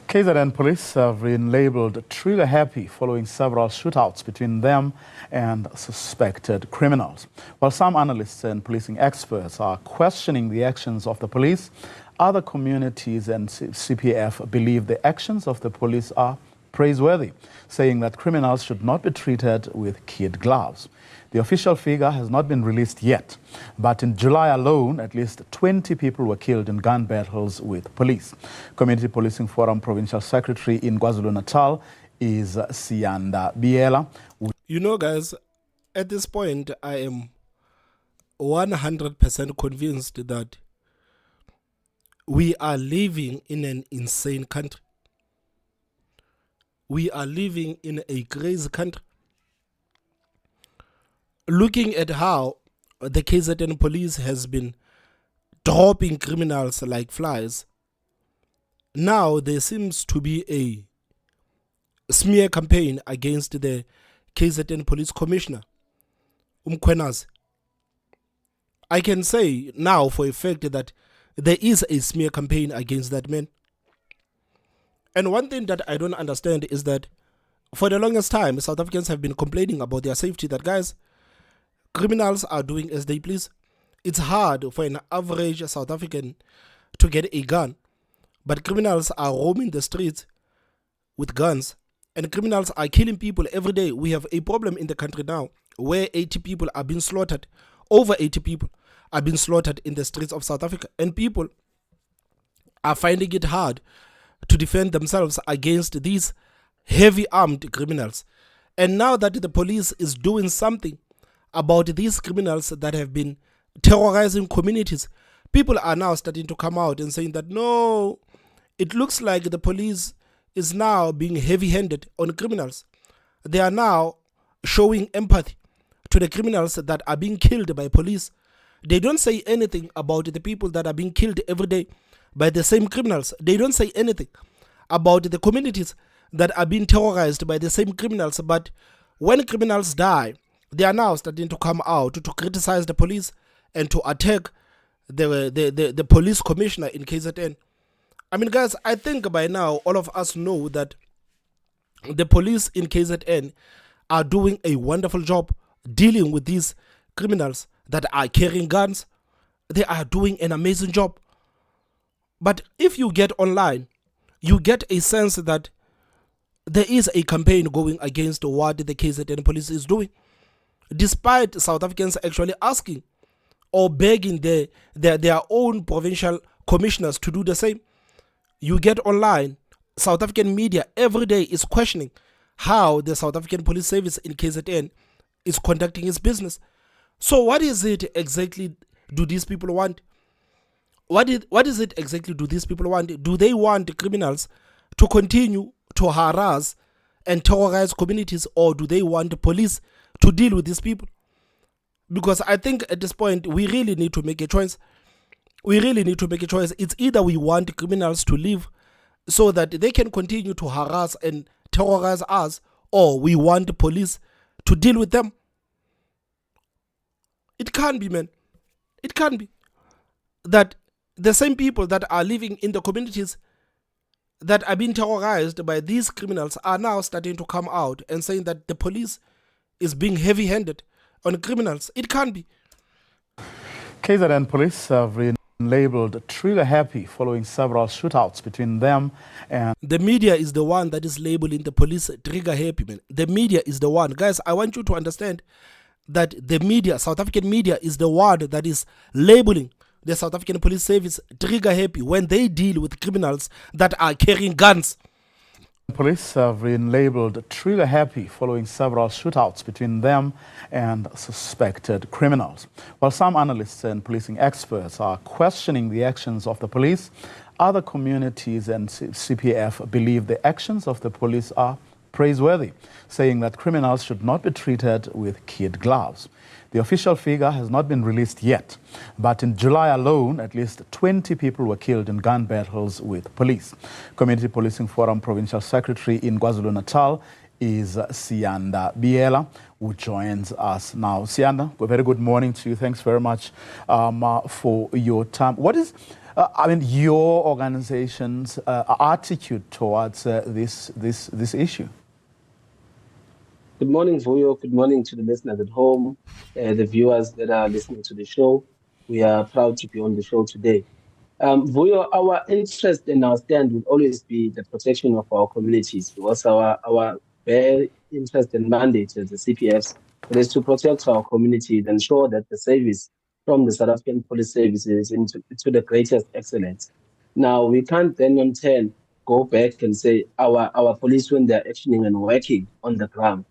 KZN police have been labeled trigger-happy following several shootouts between them and suspected criminals. While some analysts and policing experts are questioning the actions of the police, other communities and CPF believe the actions of the police are praiseworthy, saying that criminals should not be treated with kid gloves. The official figure has not been released yet, but in July alone, at least 20 people were killed in gun battles with police. Community Policing Forum Provincial Secretary in KwaZulu-Natal is Sianda Biela. You know, guys, at this point, I am 100% convinced that we are living in an insane country. We are living in a crazy country. Looking at how the KZN police has been dropping criminals like flies, now there seems to be a smear campaign against the KZN police commissioner, Umkhwenazi. I can say now for a fact that there is a smear campaign against that man. And one thing that I don't understand is that for the longest time, South Africans have been complaining about their safety, that guys, criminals are doing as they please. It's hard for an average South African to get a gun, but criminals are roaming the streets with guns, and criminals are killing people every day. We have a problem in the country now where 80 people are being slaughtered. Over 80 people are being slaughtered in the streets of South Africa, and people are finding it hard to defend themselves against these heavy armed criminals. And now that the police is doing something about these criminals that have been terrorizing communities, people are now starting to come out and saying that no, it looks like the police is now being heavy-handed on criminals. They are now showing empathy to the criminals that are being killed by police. They don't say anything about the people that are being killed every day by the same criminals. They don't say anything about the communities that are being terrorized by the same criminals. But when criminals die, they are now starting to come out to criticize the police and to attack the police commissioner in KZN. I mean, guys, I think by now all of us know that the police in KZN are doing a wonderful job dealing with these criminals that are carrying guns. They are doing an amazing job. But if you get online, you get a sense that there is a campaign going against what the KZN police is doing, despite South Africans actually asking or begging their own provincial commissioners to do the same. You get online, South African media every day is questioning how the South African police service in KZN is conducting its business. So what is it exactly do these people want? What is it exactly do these people want? Do they want the criminals to continue to harass and terrorize communities, or do they want the police to deal with these people? Because I think at this point, we really need to make a choice. We really need to make a choice. It's either we want criminals to live so that they can continue to harass and terrorize us, or we want the police to deal with them. It can't be, man. It can't be that the same people that are living in the communities that are being terrorized by these criminals are now starting to come out and saying that the police is being heavy-handed on criminals. It can't be. KZN police have been labeled trigger-happy following several shootouts between them and... The media is the one that is labeling the police trigger-happy, man. The media is the one. Guys, I want you to understand that the media, South African media, is the one that is labeling the South African police service trigger-happy when they deal with criminals that are carrying guns. Police have been labeled trigger-happy following several shootouts between them and suspected criminals. While some analysts and policing experts are questioning the actions of the police, other communities and CPF believe the actions of the police are praiseworthy, saying that criminals should not be treated with kid gloves. The official figure has not been released yet, but in July alone, at least 20 people were killed in gun battles with police. Community Policing Forum Provincial Secretary in KwaZulu-Natal is Sianda Biela, who joins us now. Sianda, a very good morning to you. Thanks very much for your time. What is I mean, your organization's attitude towards this issue? Good morning, Vuyo. Good morning to the listeners at home, the viewers that are listening to the show. We are proud to be on the show today. Vuyo, our interest and our stand will always be the protection of our communities, because our bare interest and mandate as the CPFs, it is to protect our communities and ensure that the service from the South African Police Service is to the greatest excellence. Now, we can't then in turn go back and say our police, when they're actioning and working on the ground,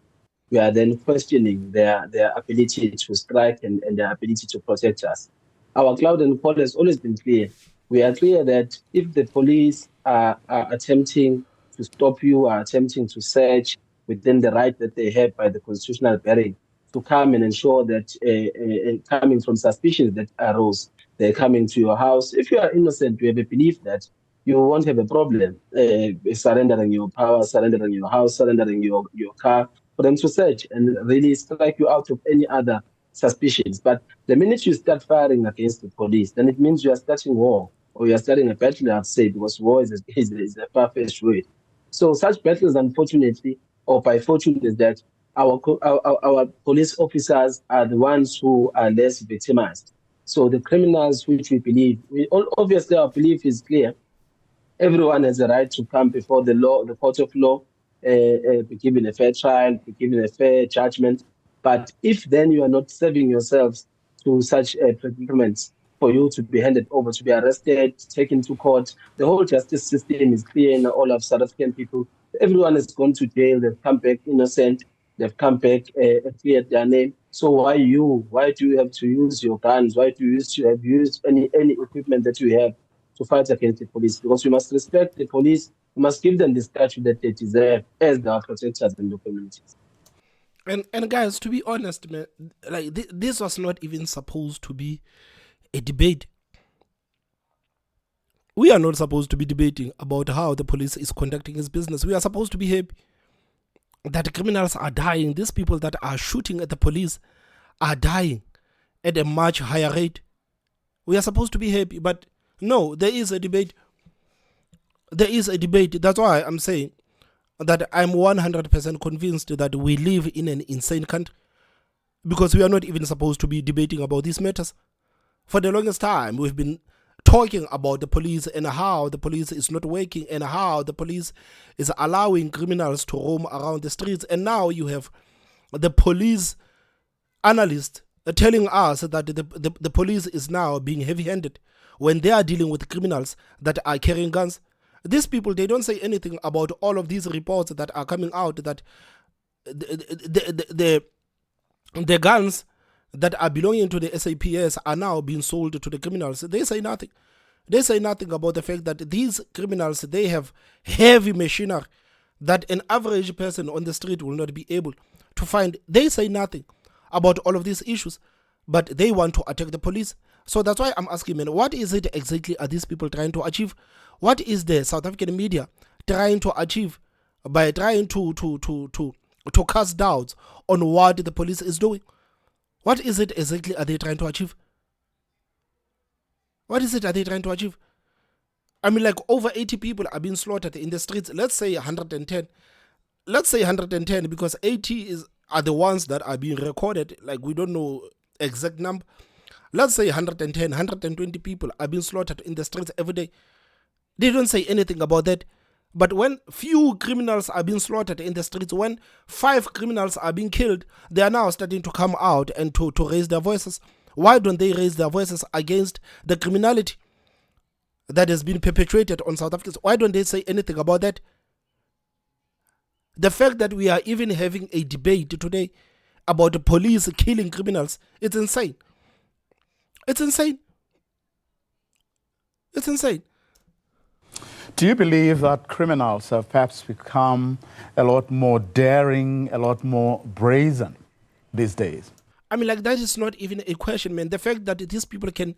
we are then questioning their ability to strike and their ability to protect us. Our cloud and call has always been clear. We are clear that if the police are attempting to stop you, are attempting to search within the right that they have by the constitutional bearing, to come and ensure that coming from suspicions that arose, they're coming to your house. If you are innocent, we have a belief that you won't have a problem surrendering your power, surrendering your house, surrendering your car, for them to search and really strike you out of any other suspicions. But the minute you start firing against the police, then it means you are starting war, or you are starting a battle, I'd say, because war is a far-fetched word. So such battles, unfortunately, or by fortune, is that our police officers are the ones who are less victimized. So the criminals, which we believe, obviously our belief is clear. Everyone has a right to come before the law, the court of law, be given a fair trial, be given a fair judgment. But if then you are not serving yourselves to such predicaments, for you to be handed over, to be arrested, taken to court, the whole justice system is clear in all of South African people. Everyone has gone to jail, they've come back innocent, they've come back cleared their name. So why you? Why do you have to use your guns? Why do you have used any equipment that you have to fight against the police? Because we must respect the police. We must give them the statue that they deserve as our protectors in the communities. And guys, to be honest, man, like this was not even supposed to be a debate. We are not supposed to be debating about how the police is conducting its business. We are supposed to be happy that criminals are dying. These people that are shooting at the police are dying at a much higher rate. We are supposed to be happy, but no, there is a debate. There is a debate. That's why I'm saying that I'm 100% convinced that we live in an insane country, because we are not even supposed to be debating about these matters. For the longest time, we've been talking about the police and how the police is not working and how the police is allowing criminals to roam around the streets. And now you have the police analyst telling us that the police is now being heavy-handed when they are dealing with criminals that are carrying guns. These people, they don't say anything about all of these reports that are coming out that the guns that are belonging to the SAPS are now being sold to the criminals. They say nothing. They say nothing about the fact that these criminals, they have heavy machinery that an average person on the street will not be able to find. They say nothing about all of these issues, but they want to attack the police. So that's why I'm asking, man, what is it exactly are these people trying to achieve? What is the South African media trying to achieve by trying to cast doubts on what the police is doing? What is it exactly are they trying to achieve? What is it are they trying to achieve? I mean, like over 80 people are being slaughtered in the streets. Let's say 110. Let's say 110 because 80 are the ones that are being recorded. Like we don't know exact number. Let's say 110, 120 people are being slaughtered in the streets every day. They don't say anything about that. But when few criminals are being slaughtered in the streets, when 5 criminals are being killed, they are now starting to come out and to raise their voices. Why don't they raise their voices against the criminality that has been perpetrated on South Africans? Why don't they say anything about that? The fact that we are even having a debate today about the police killing criminals, it's insane. It's insane. It's insane. Do you believe that criminals have perhaps become a lot more daring, a lot more brazen these days? I mean, like, that is not even a question, man. The fact that these people can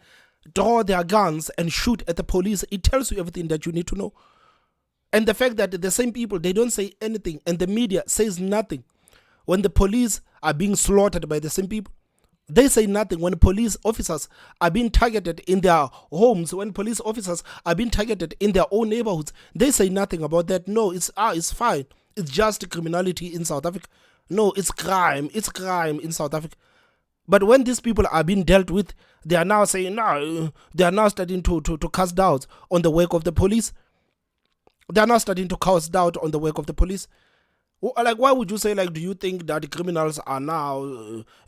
draw their guns and shoot at the police, it tells you everything that you need to know. And the fact that the same people, they don't say anything and the media says nothing when the police are being slaughtered by the same people. They say nothing when police officers are being targeted in their homes, when police officers are being targeted in their own neighborhoods. They say nothing about that. No, it's fine. It's just criminality in South Africa. No, it's crime. It's crime in South Africa. But when these people are being dealt with, they are now saying, no, they are now starting to cast doubt on the work of the police. They are now starting to cast doubt on the work of the police. Like, why would you say, like, do you think that the criminals are now,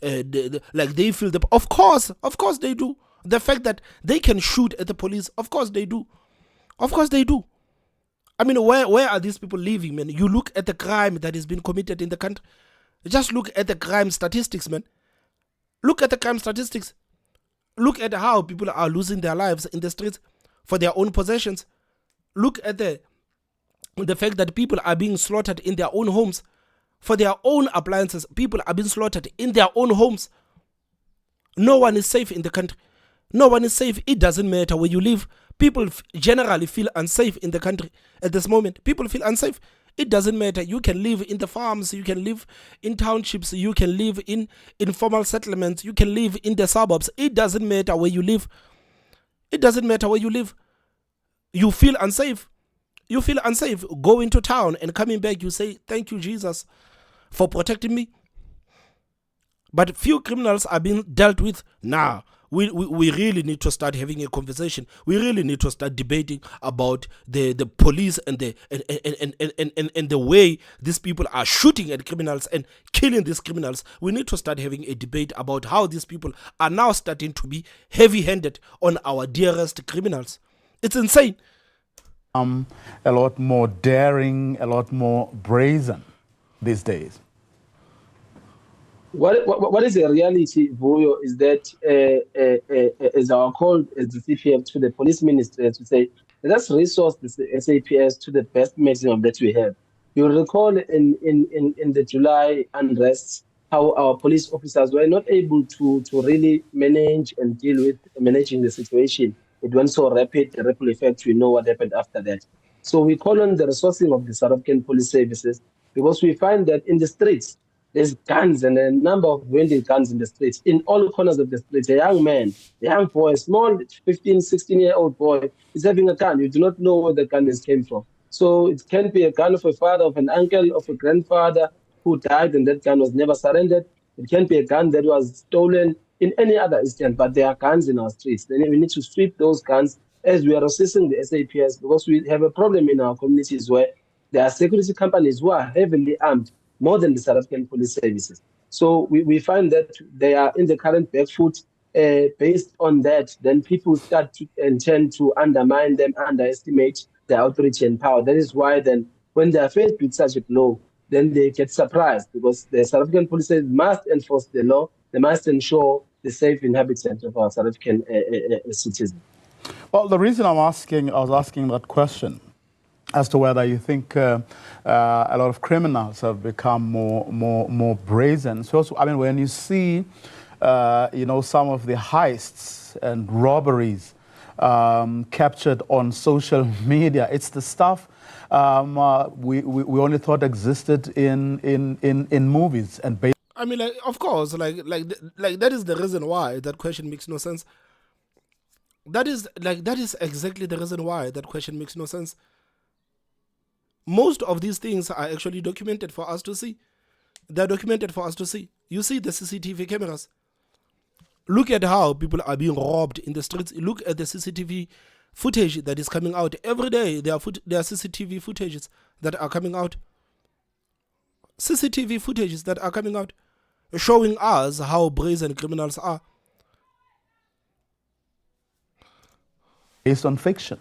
like, they feel the... Of course they do. The fact that they can shoot at the police, of course they do. Of course they do. I mean, where are these people living, man? You look at the crime that has been committed in the country. Just look at the crime statistics, man. Look at the crime statistics. Look at how people are losing their lives in the streets for their own possessions. Look at the fact that people are being slaughtered in their own homes for their own appliances. People are being slaughtered in their own homes. No one is safe in the country. No one is safe. It doesn't matter where you live. People generally feel unsafe in the country at this moment. People feel unsafe. It doesn't matter. You can live in the farms, you can live in townships, you can live in informal settlements, you can live in the suburbs. It doesn't matter where you live. It doesn't matter where you live. You feel unsafe. You feel unsafe going to town and coming back. You say, thank you, Jesus, for protecting me. But few criminals are being dealt with now. We really need to start having a conversation. We really need to start debating about the police and the way these people are shooting at criminals and killing these criminals. We need to start having a debate about how these people are now starting to be heavy-handed on our dearest criminals. It's insane. A lot more daring, a lot more brazen these days. What is the reality, Vuyo, is that as our call as the CPF to the police minister to say, let us resource the SAPS to the best maximum that we have. You'll recall in the July unrest, how our police officers were not able to really manage and deal with managing the situation. It went so rapid, the ripple effect, we know what happened after that. So we call on the resourcing of the South African police services, because we find that in the streets, there's guns and a number of wielding guns in the streets, in all corners of the streets. A young man, a young boy, a small 15, 16-year-old boy is having a gun. You do not know where the gun came from. So it can be a gun of a father, of an uncle, of a grandfather who died and that gun was never surrendered. It can be a gun that was stolen in any other instance, but there are guns in our streets. Then we need to sweep those guns as we are assessing the SAPS, because we have a problem in our communities where there are security companies who are heavily armed, more than the South African police services. So we find that they are in the current back foot. Based on that, then people start to intend to undermine them, underestimate their authority and power. That is why then when they are faced with such a blow, then they get surprised, because the South African police service must enforce the law. They must ensure the safe inhabitants of our South African citizens. Well, the reason I was asking that question as to whether you think a lot of criminals have become more brazen. So also, I mean, when you see, some of the heists and robberies captured on social media, it's the stuff we only thought existed in movies and. I mean, like, of course, like that is the reason why that question makes no sense. That is exactly the reason why that question makes no sense. Most of these things are actually documented for us to see. They're documented for us to see. You see the CCTV cameras. Look at how people are being robbed in the streets. Look at the CCTV footage that is coming out. Every day there are CCTV footages that are coming out. CCTV footages that are coming out, showing us how brazen criminals are. Based on fiction.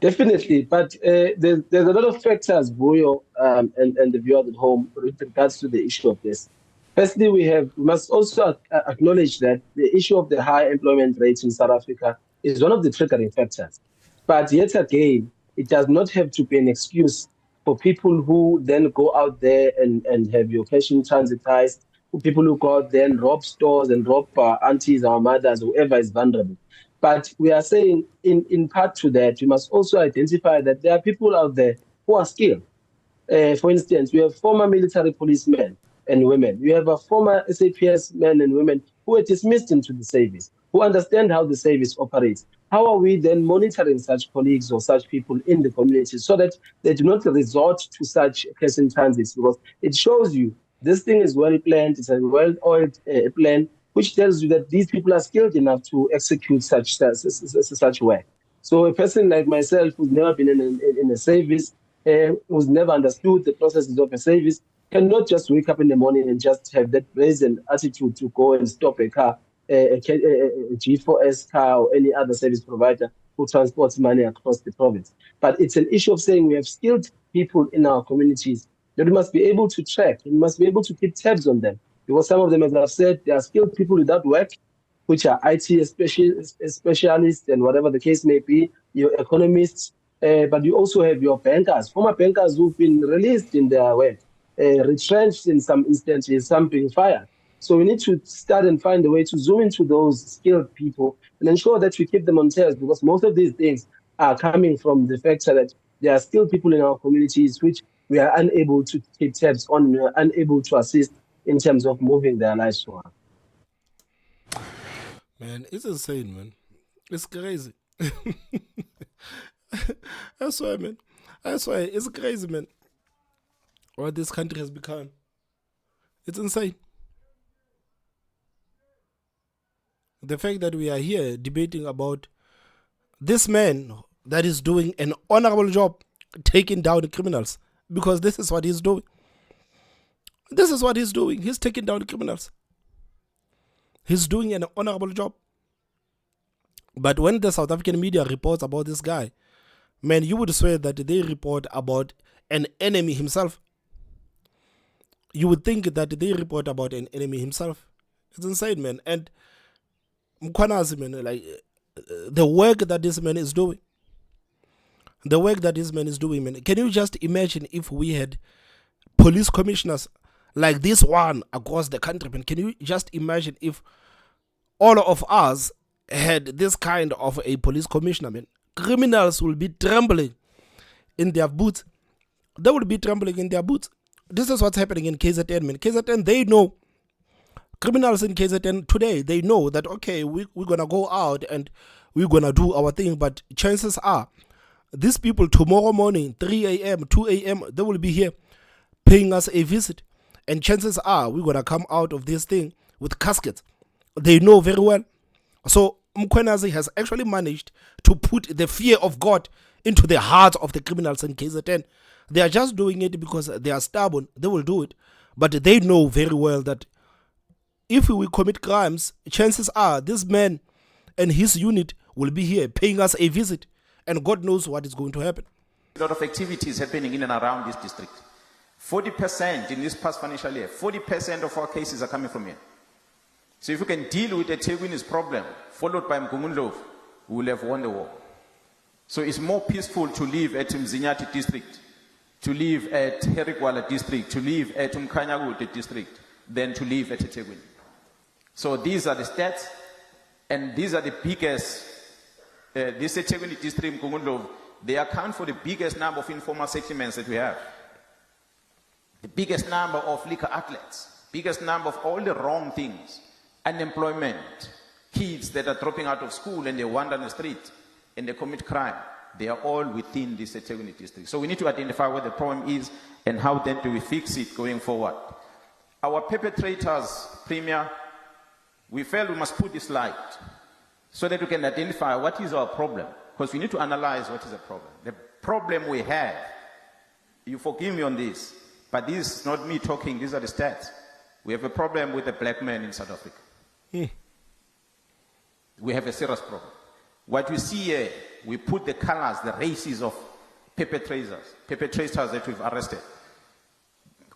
Definitely, but there's a lot of factors, Vuyo, and the viewers at home, with regards to the issue of this. Firstly, we must also acknowledge that the issue of the high employment rates in South Africa is one of the triggering factors. But yet again, it does not have to be an excuse for people who then go out there and have your cash in transitized, people who go out there and rob stores and rob aunties or mothers, whoever is vulnerable. But we are saying, in part to that, we must also identify that there are people out there who are skilled. For instance, we have former military policemen and women. You have a former SAPS men and women who are dismissed into the service, who understand how the service operates. How are we then monitoring such colleagues or such people in the community so that they do not resort to such person transits? Because it shows you this thing is well planned, it's a well-oiled plan, which tells you that these people are skilled enough to execute such work. So a person like myself, who's never been in a service, who's never understood the processes of a service, cannot just wake up in the morning and just have that brazen attitude to go and stop a car, a G4S car or any other service provider who transports money across the province. But it's an issue of saying we have skilled people in our communities that we must be able to track, and we must be able to keep tabs on them. Because some of them, as I've said, they are skilled people without work, which are IT specialists and whatever the case may be, your economists, but you also have your bankers, former bankers who've been released in their work, retrenched in some instances, some being fired. So we need to start and find a way to zoom into those skilled people and ensure that we keep them on task, because most of these things are coming from the fact that there are skilled people in our communities which we are unable to keep tabs on, we are unable to assist in terms of moving their lives forward. Man, it's insane, man. It's crazy. I swear, man. I swear, it's crazy, man. What this country has become. It's insane. The fact that we are here debating about this man that is doing an honorable job taking down the criminals, because this is what he's doing. This is what he's doing. He's taking down the criminals. He's doing an honorable job. But when the South African media reports about this guy, man, you would swear that they report about an enemy himself. You would think that they report about an enemy himself. It's insane, man. And Mkhwanazi, man, like the work that this man is doing. The work that this man is doing, man. Can you just imagine if we had police commissioners like this one across the country, man? Can you just imagine if all of us had this kind of a police commissioner, man? Criminals will be trembling in their boots. They will be trembling in their boots. This is what's happening in KZN, man. KZN, they know. Criminals in KZN today, they know that, okay, we're going to go out and we're going to do our thing. But chances are, these people tomorrow morning, 3 a.m., 2 a.m., they will be here paying us a visit. And chances are, we're going to come out of this thing with caskets. They know very well. So Mkhwanazi has actually managed to put the fear of God into the hearts of the criminals in KZN. They are just doing it because they are stubborn. They will do it. But they know very well that if we commit crimes, chances are this man and his unit will be here paying us a visit. And God knows what is going to happen. A lot of activities happening in and around this district. 40% in this past financial year, 40% of our cases are coming from here. So if we can deal with the eThekwini's problem, followed by Mgungundlovu, we will have won the war. So it's more peaceful to live at Mzinyati district, to live at Herigwala district, to live at Mkhanyakude district, than to live at eThekwini. So these are the stats, and these are the biggest, this eThekwini district, Mgungundlovu, they account for the biggest number of informal settlements that we have. The biggest number of liquor outlets, biggest number of all the wrong things, unemployment, kids that are dropping out of school and they wander on the street and they commit crime. They are all within this eThekwini district. So we need to identify what the problem is and how then do we fix it going forward. Our perpetrators, Premier, we felt we must put this light so that we can identify what is our problem, because we need to analyze what is the problem. The problem we have, you forgive me on this, but this is not me talking, these are the stats. We have a problem with the black man in South Africa. We have a serious problem. What we see here, we put the colors, the races of perpetrators that we've arrested.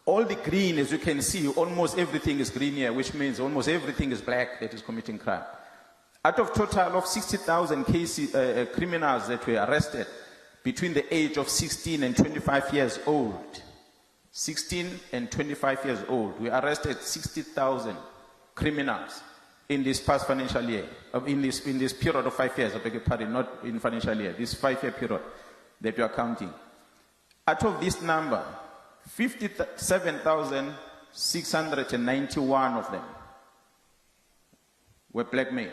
All the green, as you can see, almost everything is green here, which means almost everything is black that is committing crime. Out of total of 60,000 cases, criminals that were arrested between the age of 16 and 25 years old, 16 and 25 years old, we arrested 60,000 criminals in this past financial year, in this period of 5 years, I beg your pardon, not in financial year, this 5-year period that we are counting. Out of this number, 57,000 691 of them were black men.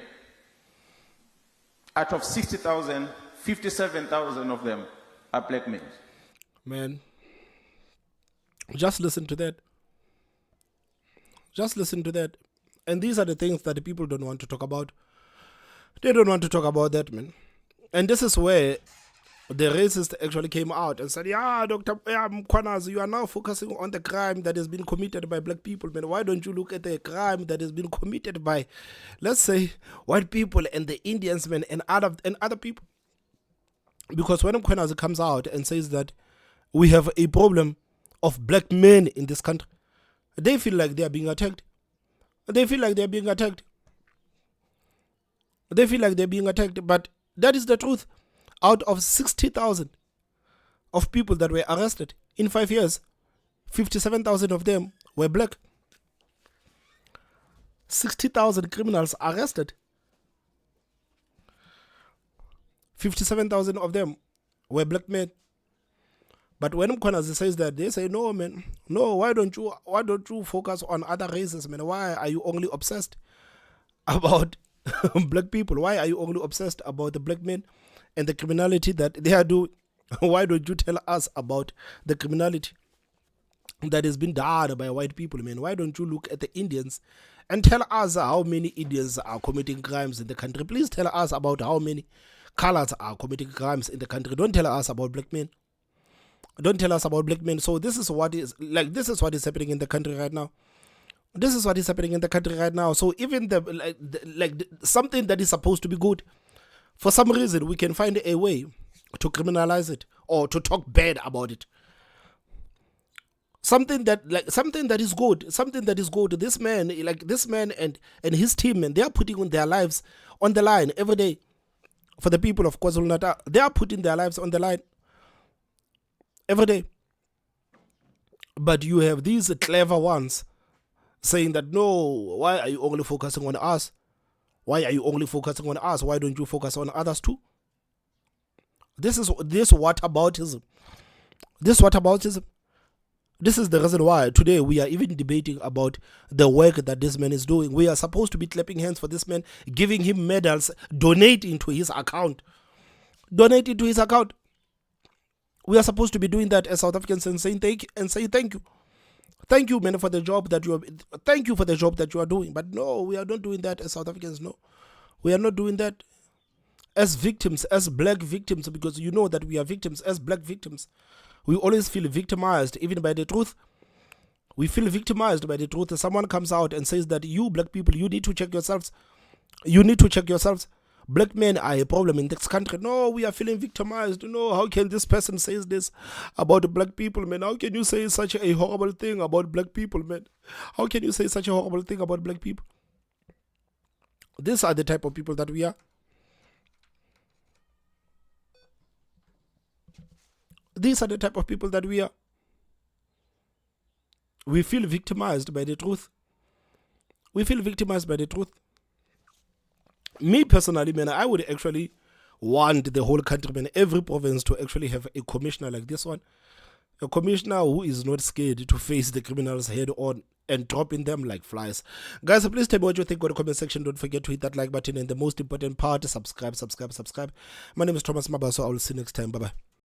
Out of 60,000, 57,000 of them are black men. Man, just listen to that. Just listen to that. And these are the things that the people don't want to talk about. They don't want to talk about that, man. And this is where the racist actually came out and said, yeah, Dr. Mkhwanazi, you are now focusing on the crime that has been committed by black people, man. Why don't you look at the crime that has been committed by, let's say, white people and the Indians, man, and other people? Because when Mkhwanazi comes out and says that we have a problem of black men in this country, they feel like they are being attacked. They feel like they're being attacked. They feel like they're being attacked, but that is the truth. Out of 60,000 of people that were arrested in 5 years, 57,000 of them were black. 60,000 criminals arrested. 57,000 of them were black men. But when Mkhwanazi says that, they say, no, man, no, why don't you focus on other races, man? Why are you only obsessed about black people? Why are you only obsessed about the black men and the criminality that they are doing? Why don't you tell us about the criminality that has been done by white people, man? Why don't you look at the Indians and tell us how many Indians are committing crimes in the country? Please tell us about how many colors are committing crimes in the country. Don't tell us about black men. Don't tell us about black men. So this is what is happening in the country right now. This is what is happening in the country right now. So even something that is supposed to be good, for some reason we can find a way to criminalize it or to talk bad about it. Something that is good. This man and his team, and they are putting on their lives on the line every day for the people of KwaZulu-Natal. They are putting their lives on the line every day. But you have these clever ones saying that, no, why are you only focusing on us? Why are you only focusing on us? Why don't you focus on others too? This whataboutism. This is the reason why today we are even debating about the work that this man is doing. We are supposed to be clapping hands for this man, giving him medals, donating to his account. We are supposed to be doing that as South Africans and saying thank you. Thank you, man, for the job that you are doing. But no, we are not doing that as South Africans. No, we are not doing that as victims, as black victims, because you know that we are victims. As black victims, we always feel victimized, even by the truth. We feel victimized by the truth. Someone comes out and says that you black people, you need to check yourselves. Black men are a problem in this country. No, we are feeling victimized. No, how can this person say this about the black people, man? How can you say such a horrible thing about black people, man? How can you say such a horrible thing about black people? These are the type of people that we are. These are the type of people that we are. We feel victimized by the truth. Me personally, man, I would actually want the whole country, man, every province to actually have a commissioner like this one. A commissioner who is not scared to face the criminals head on and dropping them like flies. Guys, please tell me what you think in the comment section. Don't forget to hit that like button, and the most important part, subscribe. My name is Thomas Mabaso. I will see you next time. Bye-bye.